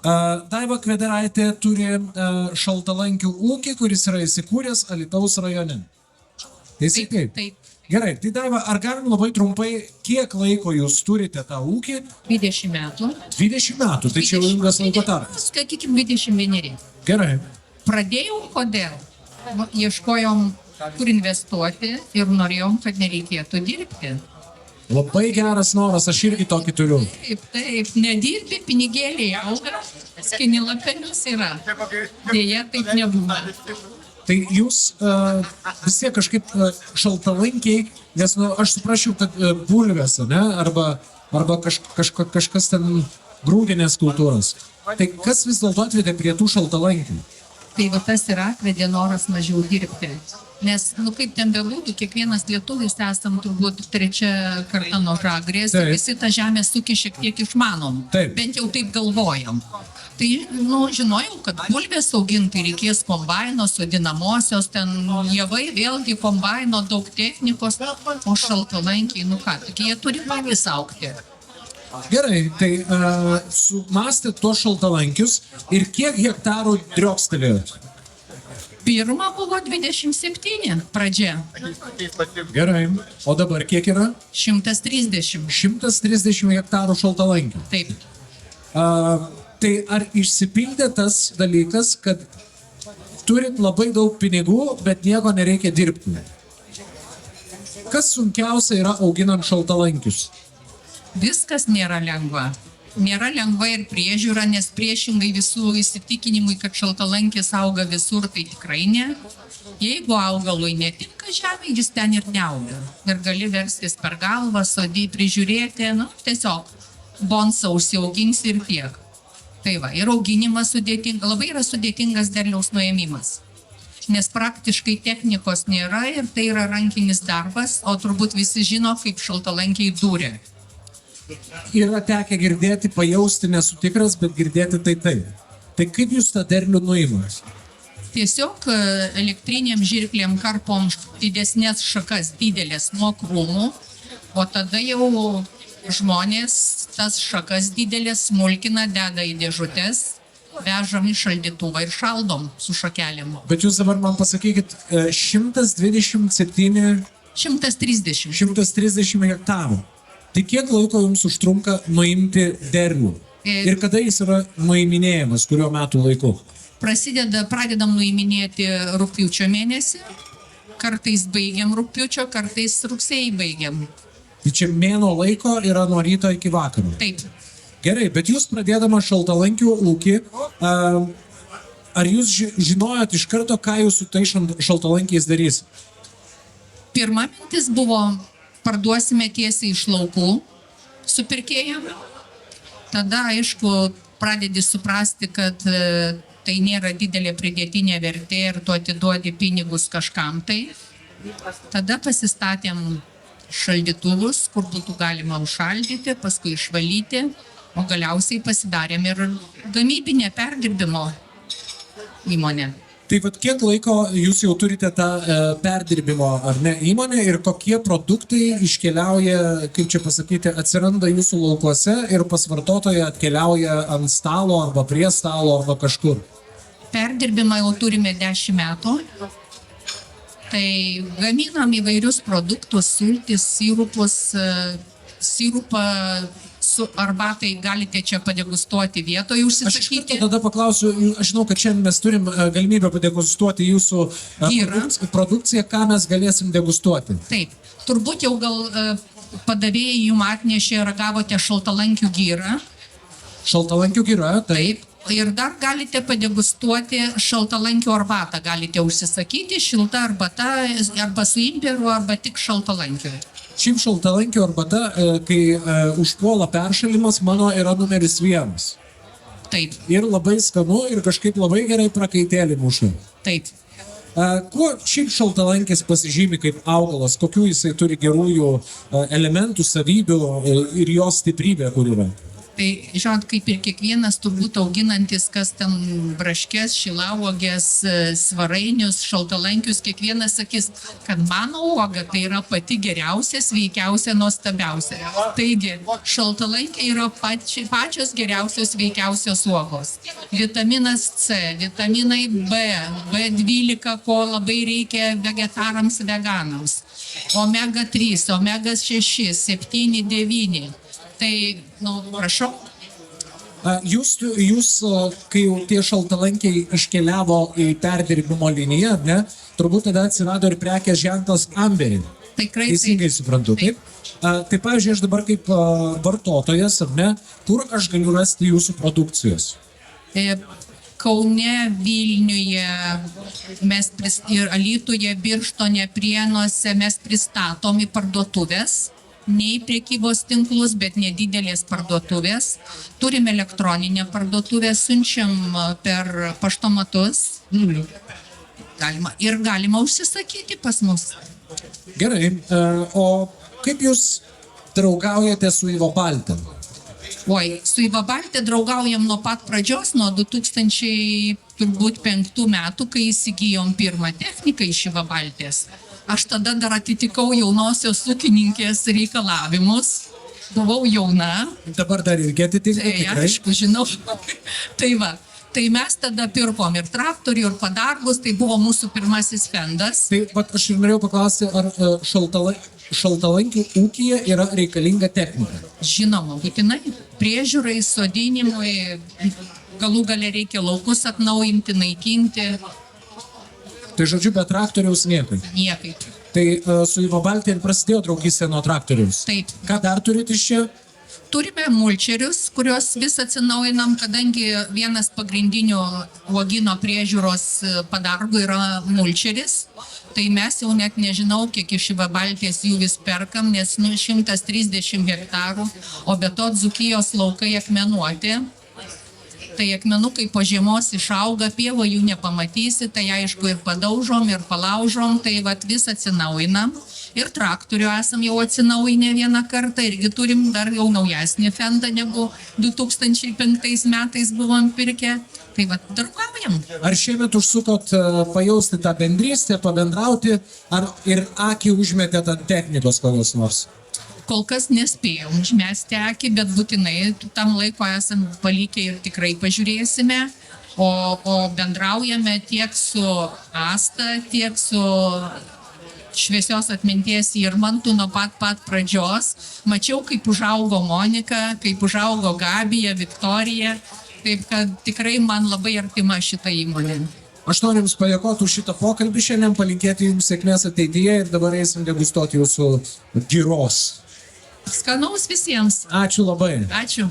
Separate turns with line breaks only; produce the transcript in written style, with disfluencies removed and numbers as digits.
Daiva Kvederaitė turi šaltalankių ūkį, kuris yra įsikūręs Alytaus rajone. Teisingai?
Taip.
Gerai, tai Daiva, ar galim labai trumpai, kiek laiko jūs turite tą ūkį?
20 metų.
20 metų, tai čia jau ilgas laiko tarpas.
Sakykim, 21.
Gerai.
Pradėjau kodėl? Ieškojom, kur investuoti ir norėjom, kad nereikėtų dirbti.
Labai geras noras, aš irgi tokį turiu.
Taip, nedirbi, pinigėliai auga, skinilapelius yra. Deja, taip nebuvo.
Tai jūs vis tiek kažkaip šaltalankiai, nes aš suprasčiau, kad bulvės, ne? Arba kažkas ten grūdinės kultūros. Tai kas vis dėlto atvedė prie tų šaltalankių?
Tai va tas ir atvedė noras mažiau dirbti. Nes, kaip ten bebūtų, kiekvienas lietuvis esam turbūt trečia karta nuo žagrės, visi tą žemės ūkį šiek tiek išmanom.
Taip.
Bent jau taip galvojam. Tai, žinojau, kad bulvės auginti reikės kombaino, sodinamosios, ten javai, vėlgi kombaino, daug technikos, o šaltalankiai, tik jie turi patys augti.
Gerai, tai sumastėt tuos šaltalankius ir kiek hektarų driokstelėjot?
Pirma buvo 27 pradžia.
Gerai, o dabar kiek yra?
130.
130 hektarų šaltalankių.
Taip.
Tai ar išsipildė tas dalykas, kad turit labai daug pinigų, bet nieko nereikia dirbti? Kas sunkiausia yra auginant šaltalankius?
Viskas nėra lengva. Nėra lengva ir priežiūra, nes priešingai visų įsitikinimui, kad šaltalankis auga visur, tai tikrai ne. Jeigu augalui netinka žemė, jis ten ir neauga. Ir gali verstis per galvą, sodį prižiūrėti, tiesiog bonsą užsiaugins ir tiek. Tai va, ir auginimas labai yra sudėtingas derliaus nuėmimas. Nes praktiškai technikos nėra ir tai yra rankinis darbas, o turbūt visi žino, kaip šaltalankiai dūrė.
Yra tekę girdėti, pajausti, nesu tikras, bet girdėti tai. Tai kaip jūs tą derlių nuimat?
Tiesiog elektrinėm žirklėm karpom didesnės šakas didelės nuo krūmų, o tada jau žmonės tas šakas didelės smulkina, deda į dėžutes, vežam į šaldytuvą ir šaldom su šakelėm.
Bet jūs dabar man pasakykit, 127...
130.
130 hektarų. Tai kiek laiko jums užtrunka nuimti derlių? Ir kada jis yra nuiminėjamas, kuriuo metų laiku?
Pradedam nuiminėti rugpjūčio mėnesį, kartais baigiam rugpjūčio, kartais rugsėjį baigiam.
Tai čia mėnuo laiko yra nuo ryto iki vakaro?
Taip.
Gerai, bet jūs pradėdama šaltalankių ūkį, ar jūs žinojot iš karto, ką jūs su tai šaltalankiais darys?
Pirma mintis buvo, parduosime tiesiai iš laukų su pirkėjam. Tada, aišku, pradedi suprasti, kad tai nėra didelė pridėtinė vertė ir tu atiduodi pinigus kažkam tai. Tada pasistatėm šaldytuvus, kur būtų galima užšaldyti, paskui išvalyti, o galiausiai pasidarėm ir gamybinę perdirbimo įmonę.
Tai vat kiek laiko jūs jau turite tą perdirbimo ar ne įmonę ir kokie produktai iškeliauja, kaip čia pasakyti, atsiranda jūsų laukuose ir pas vartotoją atkeliauja ant stalo arba prie stalo arba kažkur?
Perdirbimą jau turime 10 metų. Tai gaminam įvairius produktus, sultis, sirupus, sirupą su arbatai galite čia padegustuoti vietoje, užsisakyti.
Aš tada paklausiu, aš žinau, kad šiandien mes turim galimybę padegustuoti jūsų produkciją, ką mes galėsim degustuoti.
Taip, turbūt jau gal padavėjai jums atnešė, ragavote šaltalankių gyrą.
Šaltalankių gyrą, taip.
Ir dar galite padegustuoti šaltalankių arbatą, galite užsisakyti šiltą arbatą arba su imbiru, arba tik šaltalankių.
Šiaip šaltalankių arbata, kai užpuola peršalimas, mano yra numeris 1.
Taip.
Ir labai skanu ir kažkaip labai gerai prakaitėlį muša.
Taip.
Kuo šiaip šaltalankis pasižymi kaip augalas, kokių jisai turi gerųjų elementų, savybių ir jos stiprybė, kur yra?
Tai, žinot, kaip ir kiekvienas turbūt auginantis, kas ten braškės, šilauogės, svarainius, šaltalankius, kiekvienas sakys, kad mano uoga tai yra pati geriausia, sveikiausia, nuostabiausia. Taigi, šaltalankiai yra pačios geriausios, sveikiausios uogos. Vitaminas C, vitaminai B, B12, ko labai reikia vegetarams, veganams. Omega 3, omega 6, 7, 9. Tai, prašau.
Jūs, kai jau tie šaltalankiai iškeliavo į perdirbimo liniją, ne, turbūt tada atsirado ir prekės ženklas Amberi.
Tikrai
Teisingai suprantu, taip? Tai pavyzdžiui, aš dabar kaip vartotojas, ar ne, kur aš galiu rasti jūsų produkcijos?
Kaune, Vilniuje, ir Alytuje, Birštone, Prienuose mes pristatom į parduotuvės. Ne į prekybos tinklus, bet nedidelės parduotuvės. Turime elektroninę parduotuvę, siunčiam per paštomatus. Galima užsisakyti pas mus.
Gerai, o kaip jūs draugaujate su Ivo Balte?
Su Ivo Balte draugaujam nuo pat pradžios, nuo 2005 metų, kai įsigijom pirmą techniką iš Ivo Baltės. Aš tada dar atitikau jaunosios ūkininkės reikalavimus. Buvau jauna.
Dabar dar irgi atitinka, tikrai?
Aišku, žinau. Tai mes tada pirkom ir traktorių, ir padargus, tai buvo mūsų pirmasis fendas.
Tai aš ir norėjau paklausti, ar šaltalankių ūkyje yra reikalinga technika?
Žinoma, būtinai. Priežiūrai, sodinimui, galų gale reikia laukus atnaujinti, naikinti.
Tai žodžiu, be traktoriaus niekai?
Niekaip.
Tai su Ivo Balte ir prasidėjo draugystė nuo traktoriaus?
Taip.
Ką dar turite iš čia?
Turime mulčerius, kuriuos vis atsinaujinam, kadangi vienas pagrindinių uogino priežiūros padargų yra mulčeris. Tai mes jau net nežinau, kiek iš Ivo Baltės jų vis perkam, nes 130 hektarų, o be to Dzūkijos laukai akmenuoti. Tai akmenukai po žiemos išauga, pievo jų nepamatysi, tai aišku ir padaužom, ir palaužom, tai vis atsinaujinam. Ir traktorių esam jau atsinaujinę vieną kartą, irgi turim dar jau naujesnį fendą, negu 2005 metais buvom pirkę. Tai darbuojam.
Ar šiemet užsukot pajausti tą bendrystę, pabendrauti, ar ir akį užmetėt ant technikos kokios nors?
Kol kas nespėjom užmesti akį, bet būtinai tam laiko esam palikę ir tikrai pažiūrėsime. O bendraujame tiek su Asta, tiek su šviesios atminties Irmantu nuo pat pradžios. Mačiau, kaip užaugo Monika, kaip užaugo Gabija, Viktorija. Taip kad tikrai man labai artima šita įmonė.
Aš noriu Jums padėkoti už šitą pokalbį šiandien, palinkėti Jums sėkmės ateityje ir dabar eisim degustuoti Jūsų giros.
Skanaus visiems.
Ačiū labai.
Ačiū.